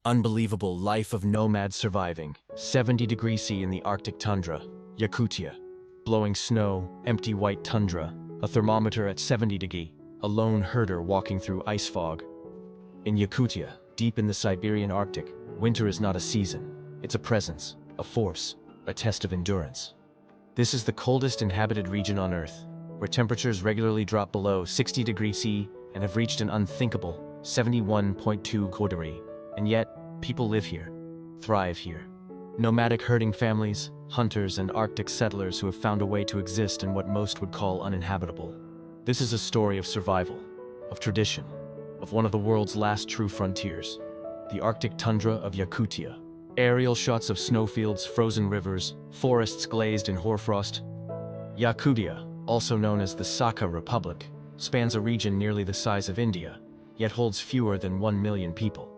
Unbelievable life of nomads surviving. 70 degrees C in the Arctic tundra, Yakutia. Blowing snow, empty white tundra, a thermometer at 70 degrees, a lone herder walking through ice fog. In Yakutia, deep in the Siberian Arctic, winter is not a season. It's a presence, a force, a test of endurance. This is the coldest inhabited region on Earth, where temperatures regularly drop below 60 degrees C and have reached an unthinkable 71.2 degrees. And yet, people live here, thrive here. Nomadic herding families, hunters, and Arctic settlers who have found a way to exist in what most would call uninhabitable. This is a story of survival, of tradition, of one of the world's last true frontiers, the Arctic tundra of Yakutia. Aerial shots of snowfields, frozen rivers, forests glazed in hoarfrost. Yakutia, also known as the Sakha Republic, spans a region nearly the size of India, yet holds fewer than 1 million people.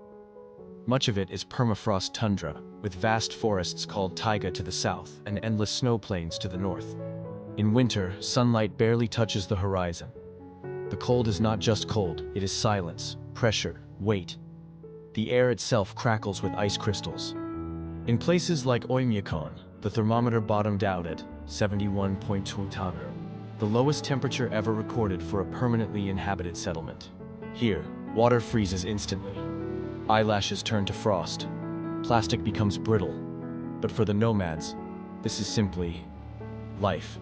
Much of it is permafrost tundra, with vast forests called taiga to the south and endless snow plains to the north. In winter, sunlight barely touches the horizon. The cold is not just cold, it is silence, pressure, weight. The air itself crackles with ice crystals. In places like Oymyakon, the thermometer bottomed out at 71.2 degrees, the lowest temperature ever recorded for a permanently inhabited settlement. Here, water freezes instantly. Eyelashes turn to frost. Plastic becomes brittle. But for the nomads, this is simply life.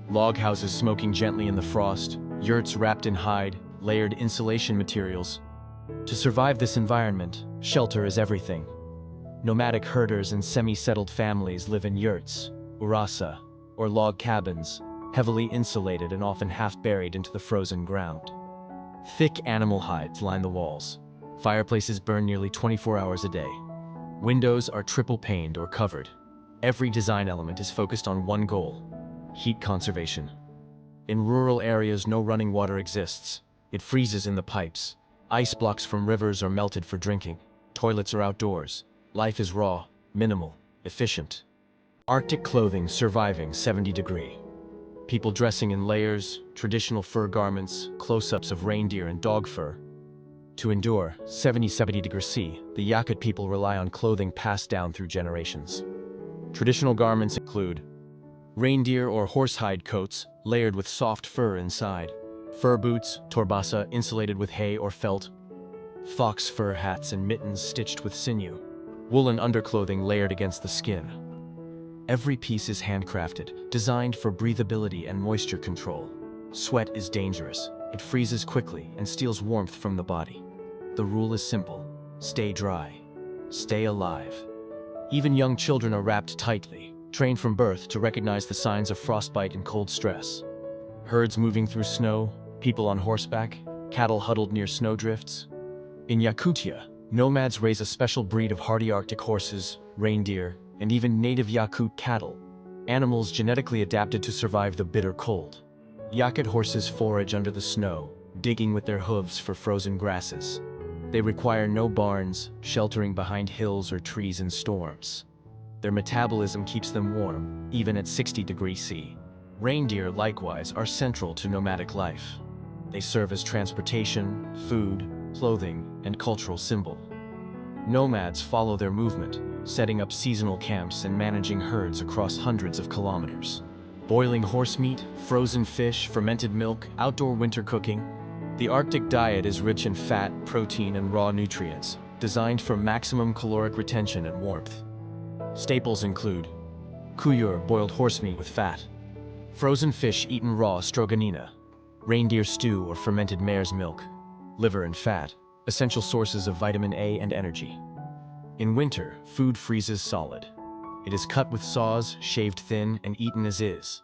Log houses smoking gently in the frost, yurts wrapped in hide, layered insulation materials. To survive this environment, shelter is everything. Nomadic herders and semi-settled families live in yurts, urasa, or log cabins, heavily insulated and often half buried into the frozen ground. Thick animal hides line the walls. Fireplaces burn nearly 24 hours a day. Windows are triple-paned or covered. Every design element is focused on one goal: heat conservation. In rural areas, no running water exists. It freezes in the pipes. Ice blocks from rivers are melted for drinking. Toilets are outdoors. Life is raw, minimal, efficient. Arctic clothing surviving 70 degrees. People dressing in layers, traditional fur garments, close-ups of reindeer and dog fur. To endure 70 degrees C, the Yakut people rely on clothing passed down through generations. Traditional garments include reindeer or horsehide coats, layered with soft fur inside, fur boots, torbasa, insulated with hay or felt, fox fur hats and mittens stitched with sinew, woolen underclothing layered against the skin. Every piece is handcrafted, designed for breathability and moisture control. Sweat is dangerous. It freezes quickly and steals warmth from the body. The rule is simple: stay dry, stay alive. Even young children are wrapped tightly, trained from birth to recognize the signs of frostbite and cold stress. Herds moving through snow, people on horseback, cattle huddled near snowdrifts. In Yakutia, nomads raise a special breed of hardy Arctic horses, reindeer, and even native Yakut cattle, animals genetically adapted to survive the bitter cold. Yakut horses forage under the snow, digging with their hooves for frozen grasses. They require no barns, sheltering behind hills or trees in storms. Their metabolism keeps them warm, even at 60 degrees C. Reindeer, likewise, are central to nomadic life. They serve as transportation, food, clothing, and cultural symbol. Nomads follow their movement, setting up seasonal camps and managing herds across hundreds of kilometers. Boiling horse meat, frozen fish, fermented milk, outdoor winter cooking. The Arctic diet is rich in fat, protein, and raw nutrients, designed for maximum caloric retention and warmth. Staples include kuyur, boiled horse meat with fat, frozen fish eaten raw, stroganina, reindeer stew or fermented mare's milk, liver and fat, essential sources of vitamin A and energy. In winter, food freezes solid. It is cut with saws, shaved thin, and eaten as is.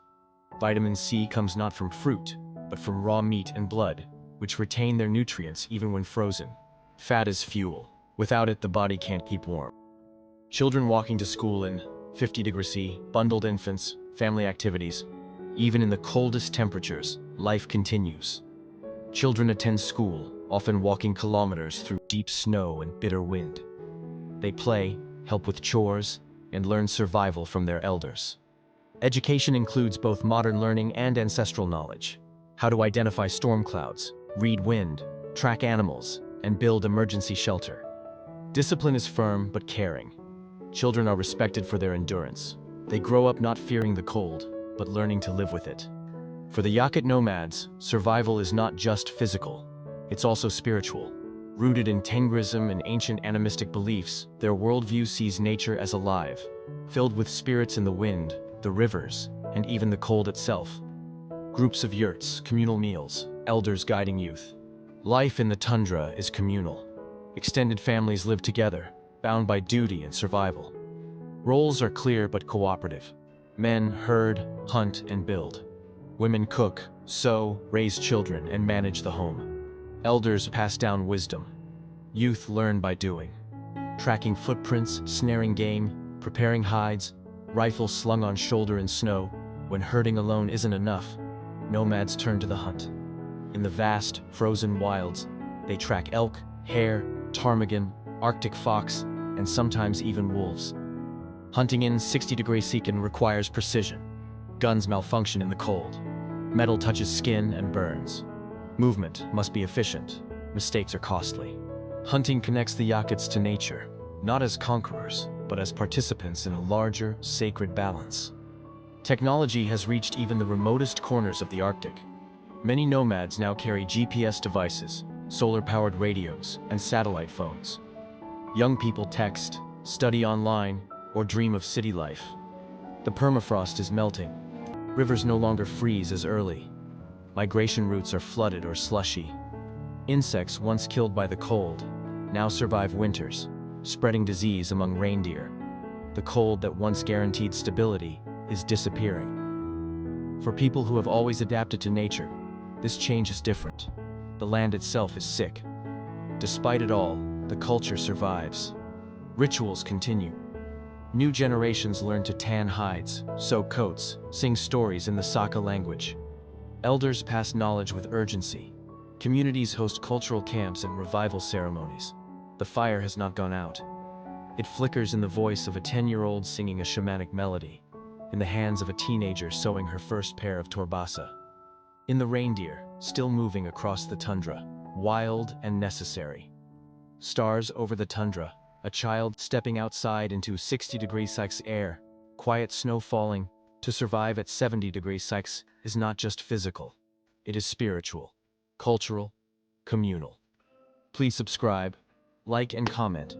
Vitamin C comes not from fruit, but from raw meat and blood, which retain their nutrients even when frozen. Fat is fuel. Without it, the body can't keep warm. Children walking to school in 50 degrees C, bundled infants, family activities. Even in the coldest temperatures, life continues. Children attend school, often walking kilometers through deep snow and bitter wind. They play, help with chores, and learn survival from their elders. Education includes both modern learning and ancestral knowledge. How to identify storm clouds, read wind, track animals, and build emergency shelter. Discipline is firm but caring. Children are respected for their endurance. They grow up not fearing the cold, but learning to live with it. For the Yakut nomads, survival is not just physical, it's also spiritual. Rooted in Tengrism and ancient animistic beliefs, their worldview sees nature as alive, filled with spirits in the wind, the rivers, and even the cold itself. Groups of yurts, communal meals, elders guiding youth. Life in the tundra is communal. Extended families live together, bound by duty and survival. Roles are clear but cooperative. Men herd, hunt, and build. Women cook, sew, raise children, and manage the home. Elders pass down wisdom. Youth learn by doing. Tracking footprints, snaring game, preparing hides, rifles slung on shoulder in snow. When herding alone isn't enough, nomads turn to the hunt. In the vast, frozen wilds, they track elk, hare, ptarmigan, Arctic fox, and sometimes even wolves. Hunting in 60-degree Seekin requires precision. Guns malfunction in the cold. Metal touches skin and burns. Movement must be efficient. Mistakes are costly. Hunting connects the Yakuts to nature, not as conquerors, but as participants in a larger, sacred balance. Technology has reached even the remotest corners of the Arctic. Many nomads now carry GPS devices, solar-powered radios, and satellite phones. Young people text, study online, or dream of city life. The permafrost is melting. Rivers no longer freeze as early. Migration routes are flooded or slushy. Insects once killed by the cold now survive winters, spreading disease among reindeer. The cold that once guaranteed stability is disappearing. For people who have always adapted to nature, this change is different. The land itself is sick. Despite it all, the culture survives. Rituals continue. New generations learn to tan hides, sew coats, sing stories in the Saka language. Elders pass knowledge with urgency. Communities host cultural camps and revival ceremonies. The fire has not gone out. It flickers in the voice of a 10-year-old singing a shamanic melody, in the hands of a teenager sewing her first pair of torbasa. In the reindeer, still moving across the tundra, wild and necessary. Stars over the tundra, a child stepping outside into 60-degree Celsius air, quiet snow falling. To survive at 70 degrees Celsius is not just physical, it is spiritual, cultural, communal. Please subscribe, like, and comment.